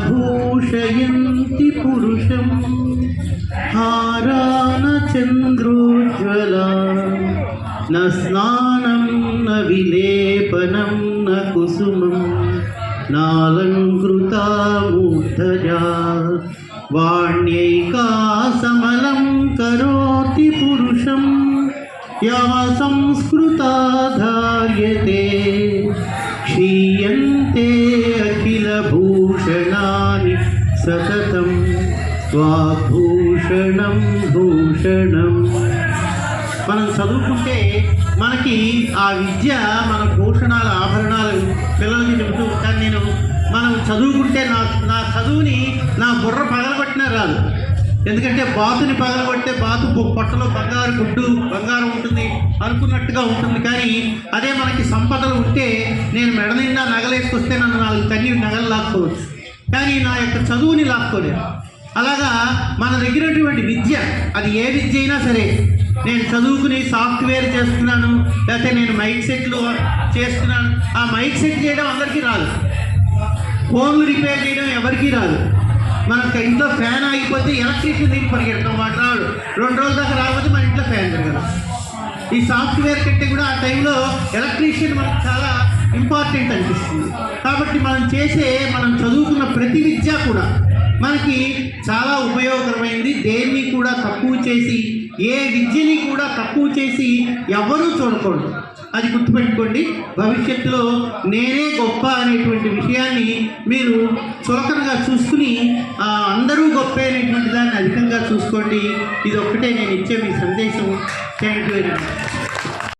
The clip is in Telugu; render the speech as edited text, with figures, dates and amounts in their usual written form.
భూషయంతి పురుషం హారాన చంద్రోజ్వలా న స్నానం న విలేపనం న కుసుమం నాలంకృతా మూర్ధజా వాణ్యైకా సమలం కరోతి పురుషం యా సంస్కృతా ధార్యతే క్షీయంతే అఖిల భూషణాని సతతం స్వాభూషణం భూషణం. మనం చదువుకుంటే మనకి ఆ విద్య మన భూషణాల ఆభరణాలు పిల్లలకి చెబుతూ ఉంటాను. మనం చదువుకుంటే నా చదువుని నా బుర్ర పగలగొట్టినా రాదు. ఎందుకంటే బాతుని పగలగొట్టే బాతు పొట్టలో బంగారు గుడ్డు బంగారం ఉంటుంది అనుకున్నట్టుగా ఉంటుంది. కానీ అదే మనకి సంపదలు ఉంటే నేను మెడ నిండా నగలేసుకొస్తే నన్ను 4 కన్నీ నగలు లాక్కోవచ్చు, కానీ నా యొక్క చదువుని లాక్కోలేదు. అలాగా మన దగ్గరటువంటి విద్య, అది ఏ విద్య అయినా సరే, నేను చదువుకుని సాఫ్ట్వేర్ చేస్తున్నాను, లేకపోతే నేను మైక్ సెట్లు చేస్తున్నాను. ఆ మైక్ సెట్ చేయడం అందరికీ రాదు, ఫోన్లు రిపేర్ చేయడం ఎవరికీ రాదు. మనకు ఇంట్లో ఫ్యాన్ ఆగిపోతే ఎలక్ట్రీషియన్ దీన్ని పరిగెడతాం, వాడు రాడు. 2 రోజుల దాకా రాకపోతే మన ఇంట్లో ఫ్యాన్ తిరగదు. ఈ సాఫ్ట్వేర్ కంటే కూడా ఆ టైంలో ఎలక్ట్రీషియన్ మనకు చాలా ఇంపార్టెంట్ అనిపిస్తుంది. కాబట్టి మనం చదువుకున్న ప్రతి విద్య కూడా మనకి చాలా ఉపయోగకరమైంది. దేన్ని కూడా తక్కువ చేసి, ఏ విద్యని కూడా తక్కువ చేసి ఎవరూ చూడకూడదు. అది గుర్తుపెట్టుకోండి. భవిష్యత్తులో నేనే గొప్ప అనేటువంటి విషయాన్ని మీరు చులకనగా చూసుకుని అందరూ గొప్ప అనేటువంటి దాన్ని అధికంగా చూసుకోండి. ఇది ఒక్కటే నేను ఇచ్చే మీ సందేశం. Thank you very much.